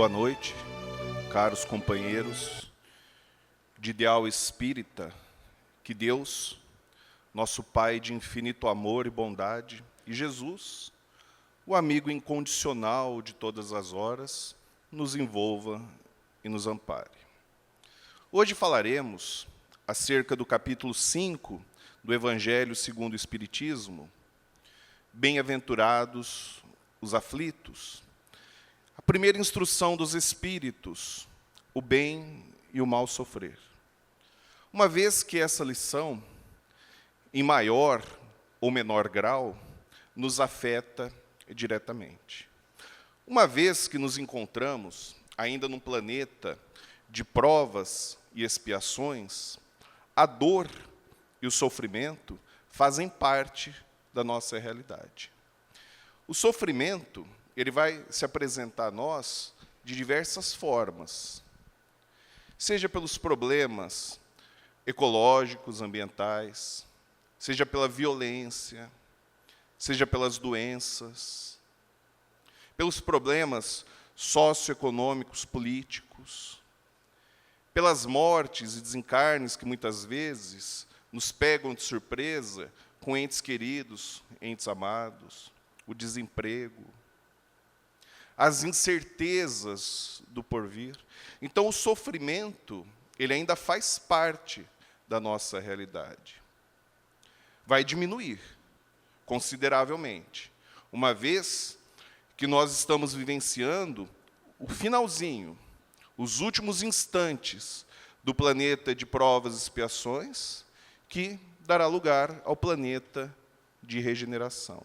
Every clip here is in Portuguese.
Boa noite, caros companheiros de ideal espírita, que Deus, nosso Pai de infinito amor e bondade, e Jesus, o amigo incondicional de todas as horas, nos envolva e nos ampare. Hoje falaremos acerca do capítulo 5 do Evangelho segundo o Espiritismo, Bem-aventurados os aflitos, a primeira instrução dos Espíritos, o bem e o mal sofrer. Uma vez que essa lição, em maior ou menor grau, nos afeta diretamente. Uma vez que nos encontramos ainda num planeta de provas e expiações, a dor e o sofrimento fazem parte da nossa realidade. O sofrimento, ele vai se apresentar a nós de diversas formas, seja pelos problemas ecológicos, ambientais, seja pela violência, seja pelas doenças, pelos problemas socioeconômicos, políticos, pelas mortes e desencarnes que muitas vezes nos pegam de surpresa com entes queridos, entes amados, o desemprego, as incertezas do porvir. Então, o sofrimento, ele ainda faz parte da nossa realidade. Vai diminuir consideravelmente, uma vez que nós estamos vivenciando o finalzinho, os últimos instantes do planeta de provas e expiações, que dará lugar ao planeta de regeneração.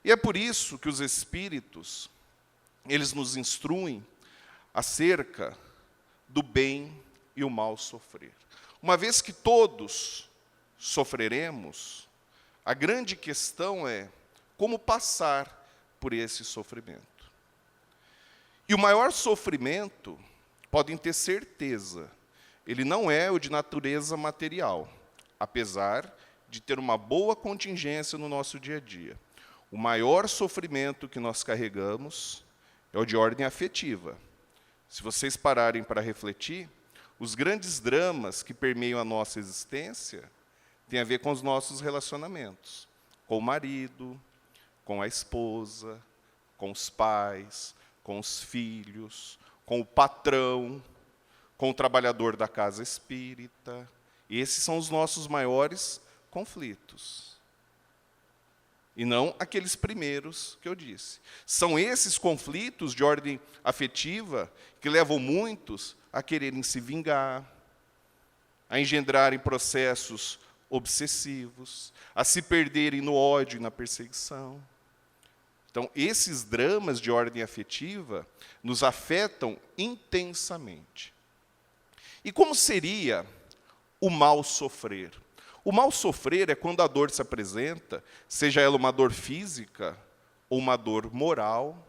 E é por isso que os Espíritos, eles nos instruem acerca do bem e o mal sofrer. Uma vez que todos sofreremos, a grande questão é como passar por esse sofrimento. E o maior sofrimento, podem ter certeza, ele não é o de natureza material, apesar de ter uma boa contingência no nosso dia a dia. O maior sofrimento que nós carregamos é o de ordem afetiva. Se vocês pararem para refletir, os grandes dramas que permeiam a nossa existência têm a ver com os nossos relacionamentos, com o marido, com a esposa, com os pais, com os filhos, com o patrão, com o trabalhador da casa espírita. E esses são os nossos maiores conflitos. E não aqueles primeiros que eu disse. São esses conflitos de ordem afetiva que levam muitos a quererem se vingar, a engendrarem processos obsessivos, a se perderem no ódio e na perseguição. Então, esses dramas de ordem afetiva nos afetam intensamente. E como seria o mal sofrer? O mal sofrer é quando a dor se apresenta, seja ela uma dor física ou uma dor moral.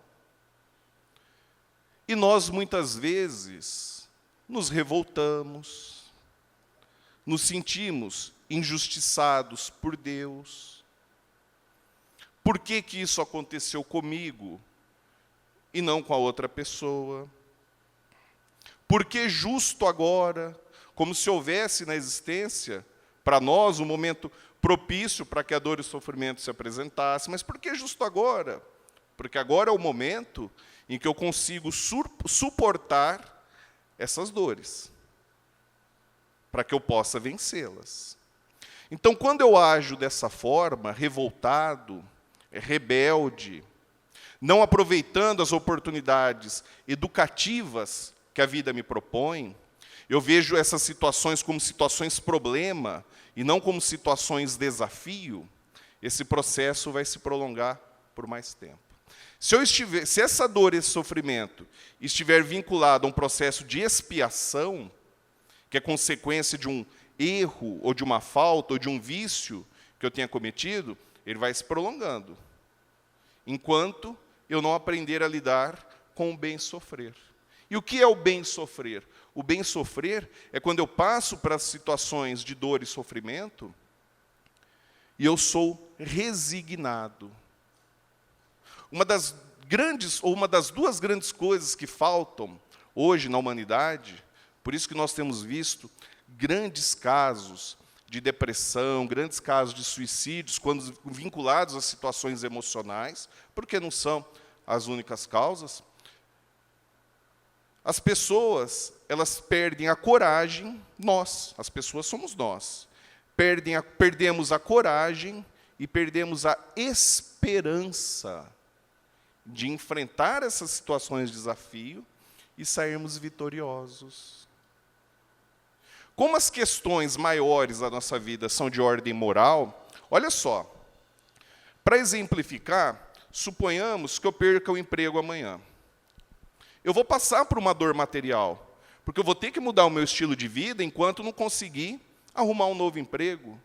E nós, muitas vezes, nos revoltamos, nos sentimos injustiçados por Deus. Por que que isso aconteceu comigo e não com a outra pessoa? Por que justo agora? Como se houvesse na existência para nós um momento propício para que a dor e o sofrimento se apresentassem. Mas por que justo agora? Porque agora é o momento em que eu consigo suportar essas dores, para que eu possa vencê-las. Então, quando eu ajo dessa forma, revoltado, rebelde, não aproveitando as oportunidades educativas que a vida me propõe, eu vejo essas situações como situações problema e não como situações desafio, esse processo vai se prolongar por mais tempo. Se essa dor, esse sofrimento, estiver vinculado a um processo de expiação, que é consequência de um erro, ou de uma falta, ou de um vício que eu tenha cometido, ele vai se prolongando, enquanto eu não aprender a lidar com o bem sofrer. E o que é o bem sofrer? O bem sofrer é quando eu passo para as situações de dor e sofrimento e eu sou resignado. Uma das uma das duas grandes coisas que faltam hoje na humanidade, por isso que nós temos visto grandes casos de depressão, grandes casos de suicídios, quando vinculados a situações emocionais, porque não são as únicas causas. As pessoas, elas perdem a coragem, as pessoas somos nós, perdemos a coragem e perdemos a esperança de enfrentar essas situações de desafio e sairmos vitoriosos. Como as questões maiores da nossa vida são de ordem moral, olha só, para exemplificar, suponhamos que eu perca o emprego amanhã. Eu vou passar por uma dor material, porque eu vou ter que mudar o meu estilo de vida enquanto não conseguir arrumar um novo emprego.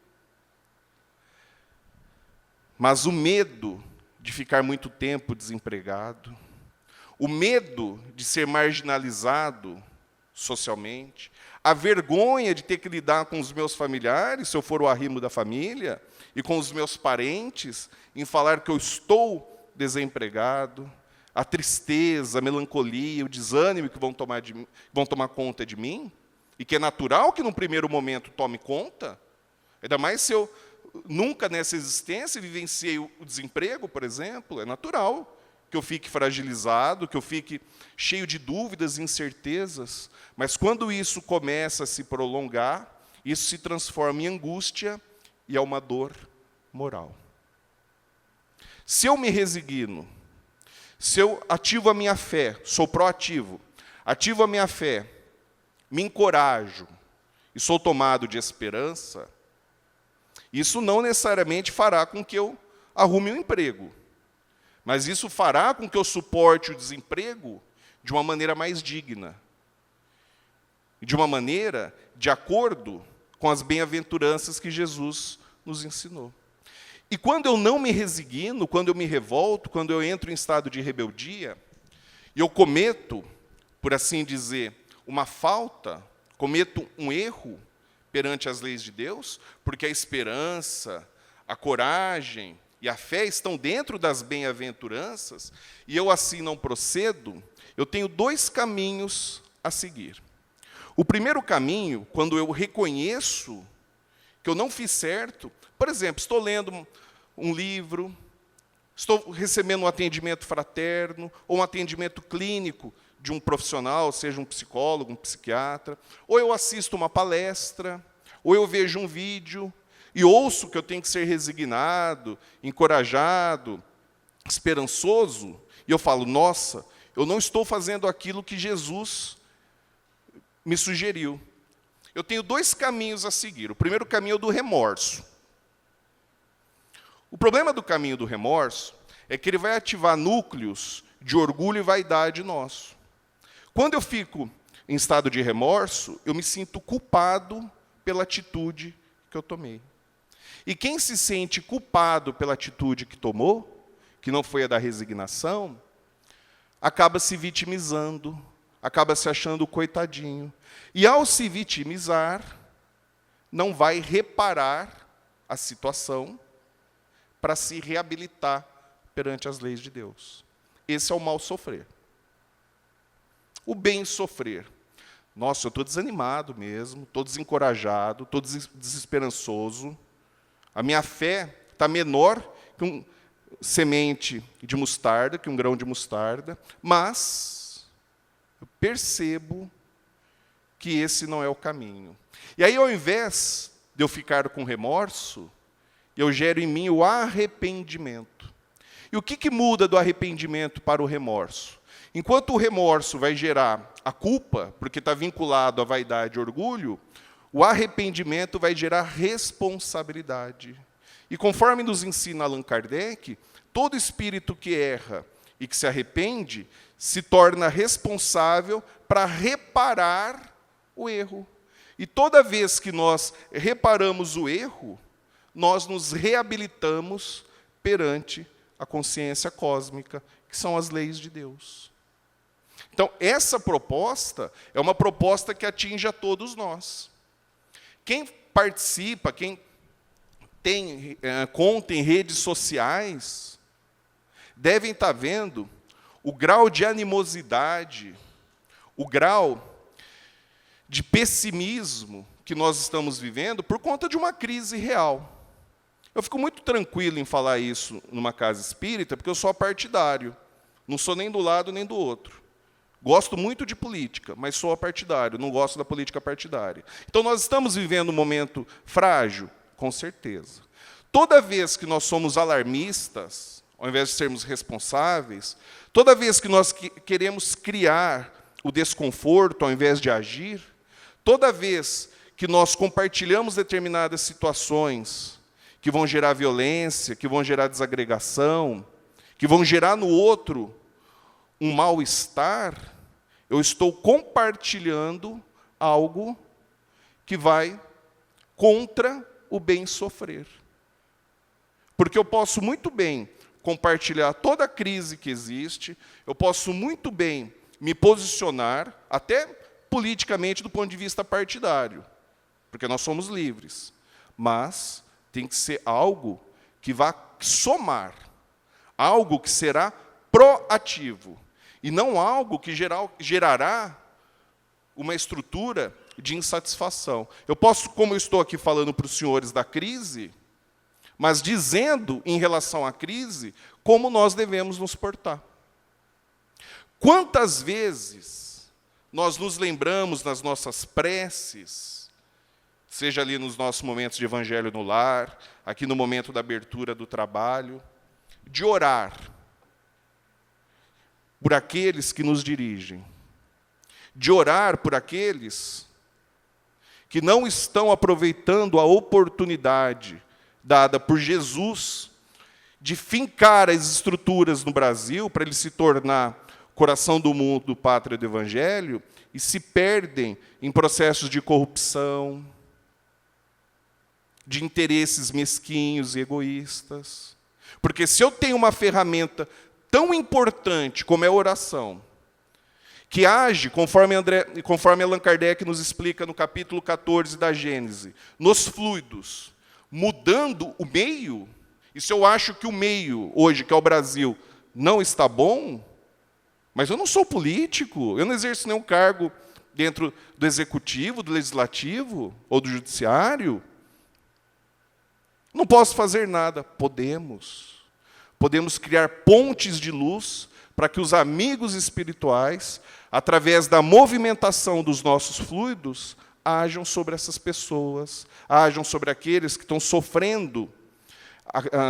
Mas o medo de ficar muito tempo desempregado, o medo de ser marginalizado socialmente, a vergonha de ter que lidar com os meus familiares, se eu for o arrimo da família, e com os meus parentes, em falar que eu estou desempregado, a tristeza, a melancolia, o desânimo que vão tomar conta de mim, e que é natural que, num primeiro momento, tome conta, ainda mais se eu nunca nessa existência vivenciei o desemprego, por exemplo, é natural que eu fique fragilizado, que eu fique cheio de dúvidas e incertezas, mas quando isso começa a se prolongar, isso se transforma em angústia e é uma dor moral. Se eu me resigno, se eu ativo a minha fé, sou proativo, ativo a minha fé, me encorajo e sou tomado de esperança, isso não necessariamente fará com que eu arrume um emprego, mas isso fará com que eu suporte o desemprego de uma maneira mais digna, de uma maneira de acordo com as bem-aventuranças que Jesus nos ensinou. E quando eu não me resigno, quando eu me revolto, quando eu entro em estado de rebeldia, e eu cometo, por assim dizer, uma falta, cometo um erro perante as leis de Deus, porque a esperança, a coragem e a fé estão dentro das bem-aventuranças, e eu assim não procedo, eu tenho dois caminhos a seguir. O primeiro caminho, quando eu reconheço que eu não fiz certo, por exemplo, estou lendo um livro, estou recebendo um atendimento fraterno, ou um atendimento clínico de um profissional, seja um psicólogo, um psiquiatra, ou eu assisto uma palestra, ou eu vejo um vídeo, e ouço que eu tenho que ser resignado, encorajado, esperançoso, e eu falo, nossa, eu não estou fazendo aquilo que Jesus me sugeriu. Eu tenho dois caminhos a seguir. O primeiro caminho é o do remorso. O problema do caminho do remorso é que ele vai ativar núcleos de orgulho e vaidade nosso. Quando eu fico em estado de remorso, eu me sinto culpado pela atitude que eu tomei. E quem se sente culpado pela atitude que tomou, que não foi a da resignação, acaba se vitimizando, acaba se achando coitadinho. E ao se vitimizar, não vai reparar a situação para se reabilitar perante as leis de Deus. Esse é o mal sofrer. O bem sofrer. Nossa, eu estou desanimado mesmo, estou desencorajado, estou desesperançoso. A minha fé está menor que um semente de mostarda, que um grão de mostarda, mas eu percebo que esse não é o caminho. E aí, ao invés de eu ficar com remorso, eu gero em mim o arrependimento. E o que muda do arrependimento para o remorso? Enquanto o remorso vai gerar a culpa, porque está vinculado à vaidade e orgulho, o arrependimento vai gerar responsabilidade. E conforme nos ensina Allan Kardec, todo espírito que erra e que se arrepende se torna responsável para reparar o erro. E toda vez que nós reparamos o erro, nós nos reabilitamos perante a consciência cósmica, que são as leis de Deus. Então, essa proposta é uma proposta que atinge a todos nós. Quem participa, quem tem conta em redes sociais, devem estar vendo o grau de animosidade, o grau de pessimismo que nós estamos vivendo por conta de uma crise real. Eu fico muito tranquilo em falar isso numa casa espírita, porque eu sou apartidário. Não sou nem do lado nem do outro. Gosto muito de política, mas sou apartidário, não gosto da política partidária. Então, nós estamos vivendo um momento frágil? Com certeza. Toda vez que nós somos alarmistas, ao invés de sermos responsáveis, toda vez que nós queremos criar o desconforto, ao invés de agir, toda vez que nós compartilhamos determinadas situações que vão gerar violência, que vão gerar desagregação, que vão gerar no outro um mal-estar, eu estou compartilhando algo que vai contra o bem sofrer. Porque eu posso muito bem compartilhar toda a crise que existe, eu posso muito bem me posicionar, até politicamente do ponto de vista partidário, porque nós somos livres, mas tem que ser algo que vá somar, algo que será proativo, e não algo que gerará uma estrutura de insatisfação. Eu posso, como eu estou aqui falando para os senhores da crise, mas dizendo em relação à crise, como nós devemos nos portar. Quantas vezes nós nos lembramos nas nossas preces, seja ali nos nossos momentos de evangelho no lar, aqui no momento da abertura do trabalho, de orar por aqueles que nos dirigem, de orar por aqueles que não estão aproveitando a oportunidade dada por Jesus de fincar as estruturas no Brasil para ele se tornar coração do mundo, pátria do Evangelho, e se perdem em processos de corrupção, de interesses mesquinhos e egoístas. Porque se eu tenho uma ferramenta tão importante como é a oração, que age, conforme Allan Kardec nos explica no capítulo 14 da Gênese, nos fluidos, mudando o meio, e se eu acho que o meio, hoje, que é o Brasil, não está bom, mas eu não sou político, eu não exerço nenhum cargo dentro do executivo, do legislativo ou do judiciário, não posso fazer nada. Podemos criar pontes de luz para que os amigos espirituais, através da movimentação dos nossos fluidos, ajam sobre essas pessoas, ajam sobre aqueles que estão sofrendo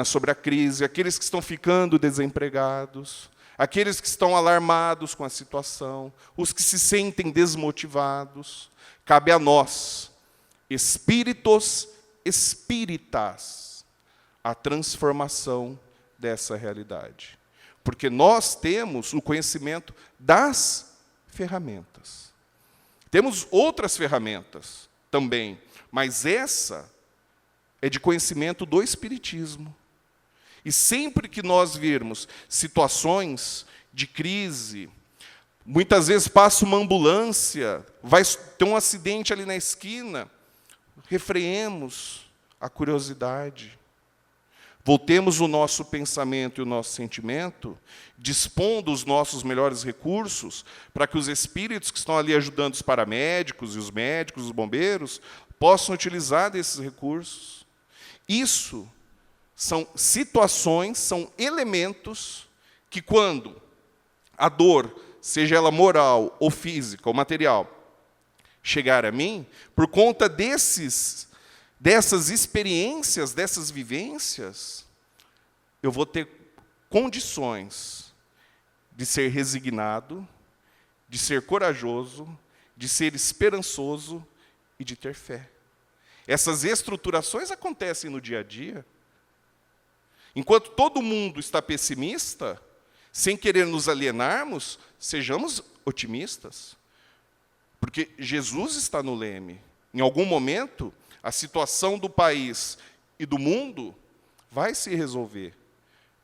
sobre a crise, aqueles que estão ficando desempregados, aqueles que estão alarmados com a situação, os que se sentem desmotivados. Cabe a nós, espíritos espíritas, a transformação dessa realidade. Porque nós temos o conhecimento das ferramentas. Temos outras ferramentas também, mas essa é de conhecimento do Espiritismo. E sempre que nós virmos situações de crise, muitas vezes passa uma ambulância, vai ter um acidente ali na esquina, refreemos a curiosidade. Voltemos o nosso pensamento e o nosso sentimento, dispondo os nossos melhores recursos, para que os espíritos que estão ali ajudando os paramédicos, e os médicos, os bombeiros, possam utilizar desses recursos. Isso são situações, são elementos que, quando a dor, seja ela moral ou física ou material, chegar a mim, por conta dessas experiências, dessas vivências, eu vou ter condições de ser resignado, de ser corajoso, de ser esperançoso e de ter fé. Essas estruturações acontecem no dia a dia. Enquanto todo mundo está pessimista, sem querer nos alienarmos, sejamos otimistas. Porque Jesus está no leme. Em algum momento, a situação do país e do mundo vai se resolver.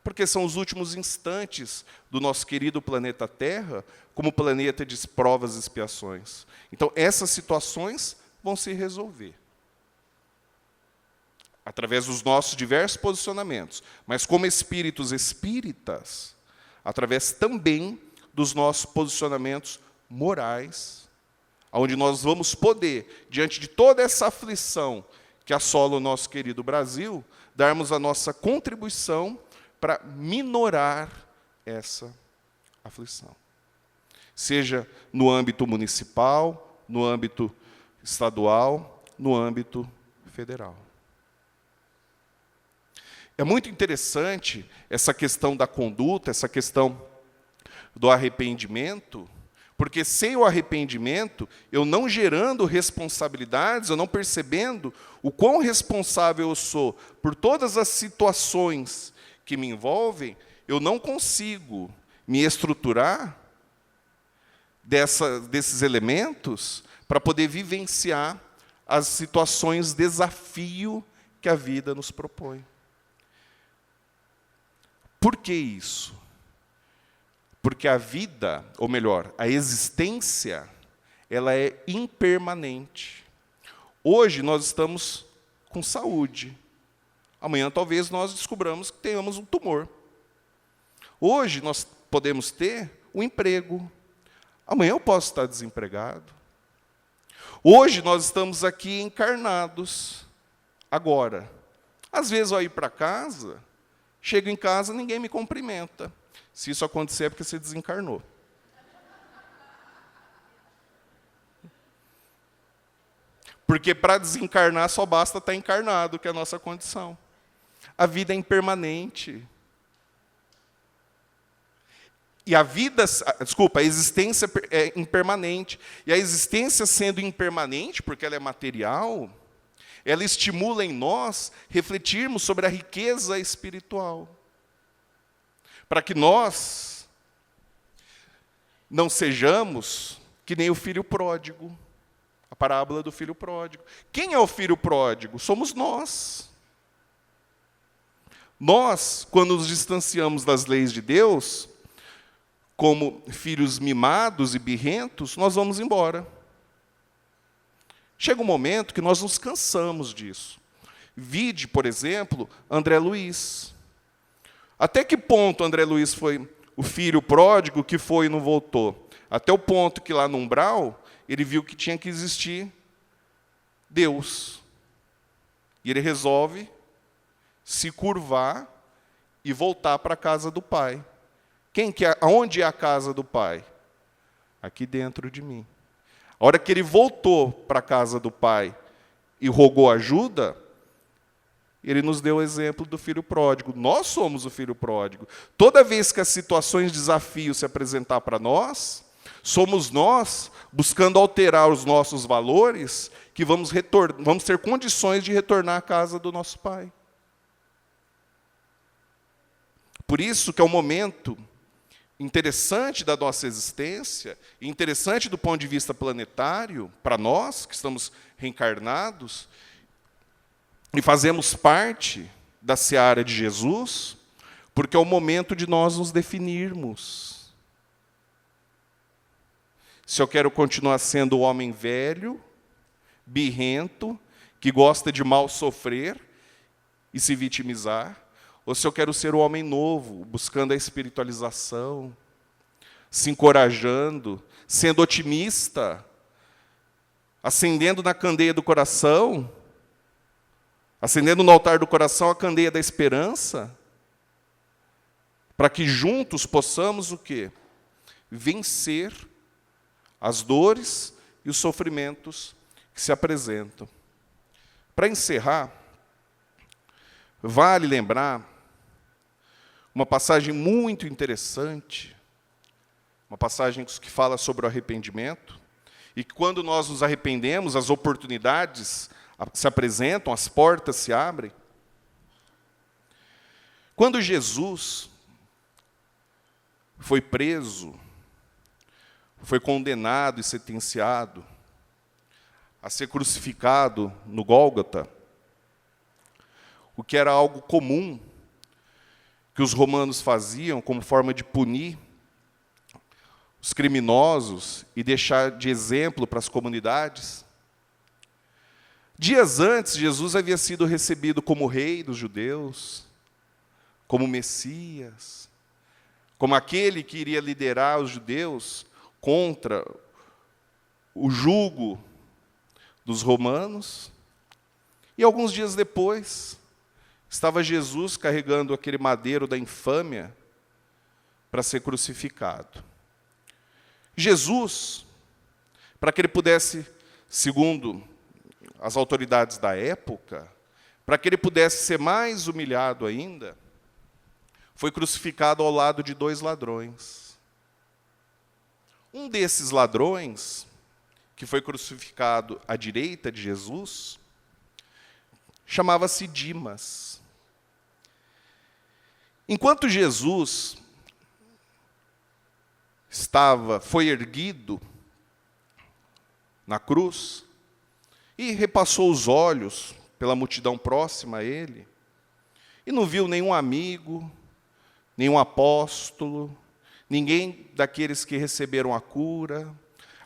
Porque são os últimos instantes do nosso querido planeta Terra, como planeta de provas e expiações. Então, essas situações vão se resolver através dos nossos diversos posicionamentos. Mas, como espíritos espíritas, através também dos nossos posicionamentos morais, onde nós vamos poder, diante de toda essa aflição que assola o nosso querido Brasil, darmos a nossa contribuição para minorar essa aflição. Seja no âmbito municipal, no âmbito estadual, no âmbito federal. É muito interessante essa questão da conduta, essa questão do arrependimento, porque sem o arrependimento, eu não gerando responsabilidades, eu não percebendo o quão responsável eu sou por todas as situações que me envolvem, eu não consigo me estruturar desses elementos para poder vivenciar as situações desafio que a vida nos propõe. Por que isso? Porque a vida, ou melhor, a existência, ela é impermanente. Hoje nós estamos com saúde. Amanhã talvez nós descobramos que tenhamos um tumor. Hoje nós podemos ter um emprego. Amanhã eu posso estar desempregado. Hoje nós estamos aqui encarnados. Agora, às vezes eu ir para casa, chego em casa, ninguém me cumprimenta. Se isso acontecer, é porque você desencarnou. Porque para desencarnar só basta estar encarnado, que é a nossa condição. A vida é impermanente. E a existência é impermanente. E a existência sendo impermanente, porque ela é material, ela estimula em nós refletirmos sobre a riqueza espiritual. Para que nós não sejamos que nem o filho pródigo. A parábola do filho pródigo. Quem é o filho pródigo? Somos nós. Nós, quando nos distanciamos das leis de Deus, como filhos mimados e birrentos, nós vamos embora. Chega um momento que nós nos cansamos disso. Vide, por exemplo, André Luiz. Até que ponto André Luiz foi o filho pródigo que foi e não voltou? Até o ponto que lá no umbral, ele viu que tinha que existir Deus. E ele resolve se curvar e voltar para a casa do Pai. Aonde é a casa do Pai? Aqui dentro de mim. A hora que ele voltou para a casa do Pai e rogou ajuda, ele nos deu o exemplo do filho pródigo. Nós somos o filho pródigo. Toda vez que as situações de desafio se apresentar para nós, somos nós, buscando alterar os nossos valores, que vamos ter condições de retornar à casa do nosso Pai. Por isso que é um momento interessante da nossa existência, interessante do ponto de vista planetário, para nós, que estamos reencarnados, e fazemos parte da seara de Jesus, porque é o momento de nós nos definirmos. Se eu quero continuar sendo o homem velho, birrento, que gosta de mal sofrer e se vitimizar, ou se eu quero ser o homem novo, buscando a espiritualização, se encorajando, sendo otimista, acendendo na candeia do coração, acendendo no altar do coração a candeia da esperança, para que juntos possamos o quê? Vencer as dores e os sofrimentos que se apresentam. Para encerrar, vale lembrar uma passagem muito interessante, uma passagem que fala sobre o arrependimento, e que quando nós nos arrependemos, as oportunidades se apresentam, as portas se abrem. Quando Jesus foi preso, foi condenado e sentenciado a ser crucificado no Gólgota, o que era algo comum que os romanos faziam como forma de punir os criminosos e deixar de exemplo para as comunidades. Dias antes, Jesus havia sido recebido como rei dos judeus, como Messias, como aquele que iria liderar os judeus contra o jugo dos romanos. E alguns dias depois, estava Jesus carregando aquele madeiro da infâmia para ser crucificado. Jesus, para que ele pudesse, segundo as autoridades da época, para que ele pudesse ser mais humilhado ainda, foi crucificado ao lado de 2 ladrões. Um desses ladrões, que foi crucificado à direita de Jesus, chamava-se Dimas. Enquanto Jesus foi erguido na cruz e repassou os olhos pela multidão próxima a ele, e não viu nenhum amigo, nenhum apóstolo, ninguém daqueles que receberam a cura,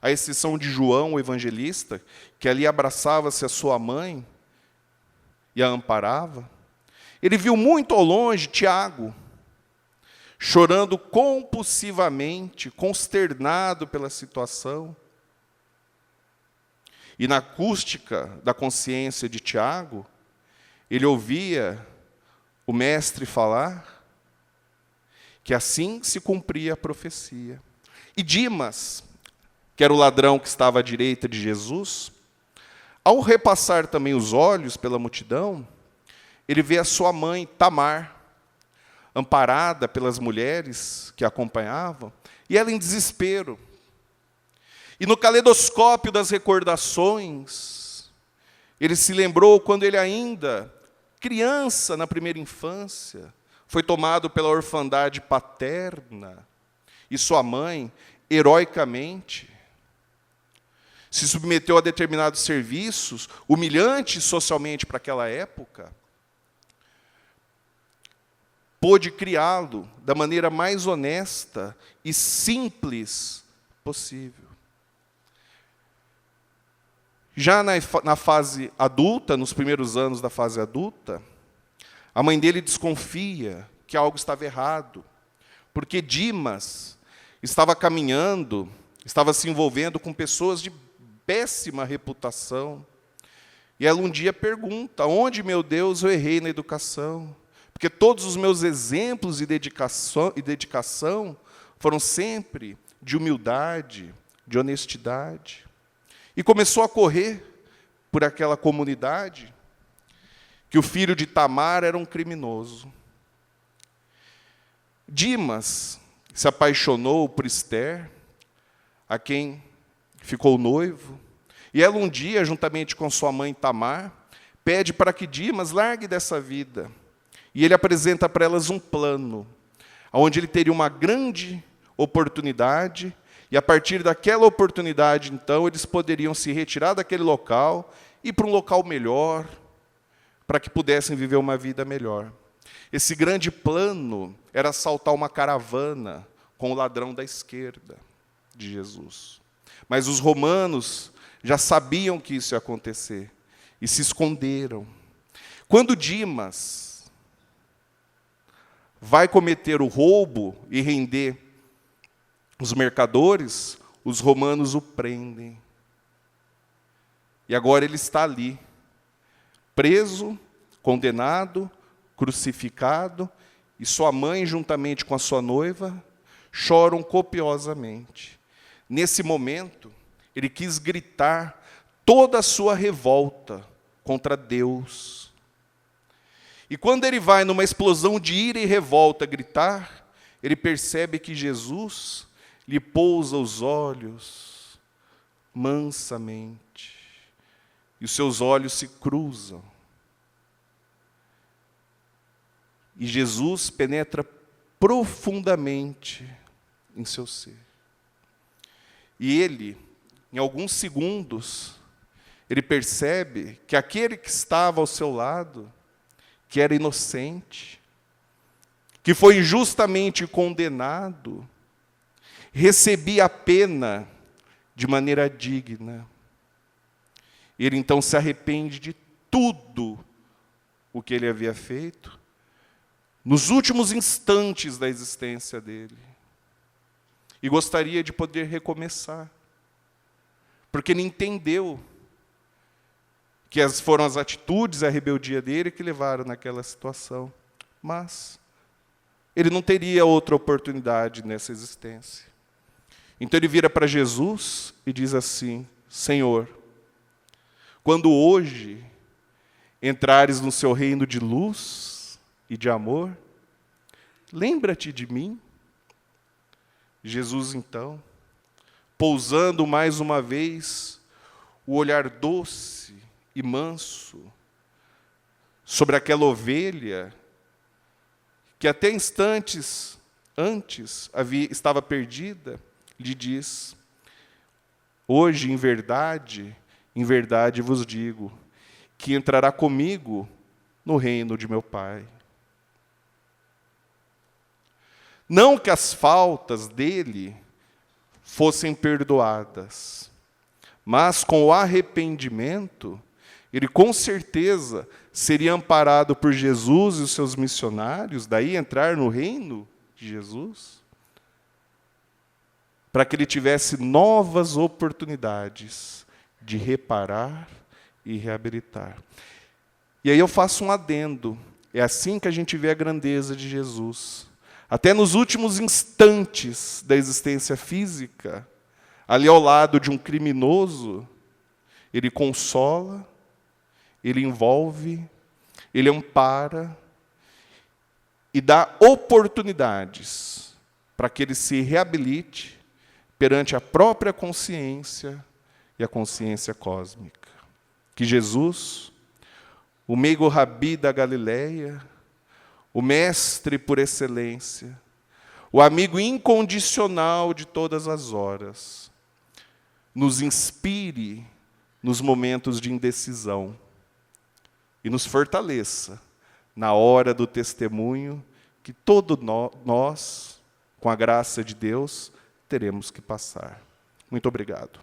à exceção de João, o evangelista, que ali abraçava-se a sua mãe e a amparava. Ele viu muito ao longe Tiago, chorando compulsivamente, consternado pela situação. E na acústica da consciência de Tiago, ele ouvia o mestre falar que assim se cumpria a profecia. E Dimas, que era o ladrão que estava à direita de Jesus, ao repassar também os olhos pela multidão, ele vê a sua mãe, Tamar, amparada pelas mulheres que a acompanhavam, e ela em desespero. E no caleidoscópio das recordações, ele se lembrou quando ele ainda, criança na primeira infância, foi tomado pela orfandade paterna, e sua mãe, heroicamente, se submeteu a determinados serviços, humilhantes socialmente para aquela época, pôde criá-lo da maneira mais honesta e simples possível. Já na fase adulta, nos primeiros anos da fase adulta, a mãe dele desconfia que algo estava errado, porque Dimas estava caminhando, estava se envolvendo com pessoas de péssima reputação. E ela um dia pergunta: onde, meu Deus, eu errei na educação? Porque todos os meus exemplos de dedicação foram sempre de humildade, de honestidade. E começou a correr por aquela comunidade que o filho de Tamar era um criminoso. Dimas se apaixonou por Esther, a quem ficou noivo, e ela um dia, juntamente com sua mãe Tamar, pede para que Dimas largue dessa vida. E ele apresenta para elas um plano, onde ele teria uma grande oportunidade, e a partir daquela oportunidade, então, eles poderiam se retirar daquele local e ir para um local melhor, para que pudessem viver uma vida melhor. Esse grande plano era assaltar uma caravana com o ladrão da esquerda de Jesus. Mas os romanos já sabiam que isso ia acontecer e se esconderam. Quando Dimas vai cometer o roubo e render os mercadores, os romanos o prendem. E agora ele está ali, preso, condenado, crucificado, e sua mãe, juntamente com a sua noiva, choram copiosamente. Nesse momento, ele quis gritar toda a sua revolta contra Deus. E quando ele vai, numa explosão de ira e revolta, gritar, ele percebe que Jesus lhe pousa os olhos mansamente, e os seus olhos se cruzam. E Jesus penetra profundamente em seu ser. E ele, em alguns segundos, ele percebe que aquele que estava ao seu lado, que era inocente, que foi injustamente condenado, recebia a pena de maneira digna. Ele então se arrepende de tudo o que ele havia feito, nos últimos instantes da existência dele. E gostaria de poder recomeçar. Porque ele entendeu que foram as atitudes, a rebeldia dele que levaram naquela situação. Mas ele não teria outra oportunidade nessa existência. Então ele vira para Jesus e diz assim: Senhor, quando hoje entrares no seu reino de luz e de amor, lembra-te de mim. Jesus, então, pousando mais uma vez o olhar doce e manso sobre aquela ovelha que até instantes antes estava perdida, lhe diz: hoje, em verdade vos digo, que entrará comigo no reino de meu Pai. Não que as faltas dele fossem perdoadas, mas com o arrependimento, ele com certeza seria amparado por Jesus e os seus missionários, daí entrar no reino de Jesus, para que ele tivesse novas oportunidades de reparar e reabilitar. E aí eu faço um adendo, é assim que a gente vê a grandeza de Jesus. Até nos últimos instantes da existência física, ali ao lado de um criminoso, ele consola, ele envolve, ele ampara e dá oportunidades para que ele se reabilite perante a própria consciência e a consciência cósmica. Que Jesus, o meigo rabi da Galileia, o mestre por excelência, o amigo incondicional de todas as horas, nos inspire nos momentos de indecisão e nos fortaleça na hora do testemunho que todos nós, com a graça de Deus, teremos que passar. Muito obrigado.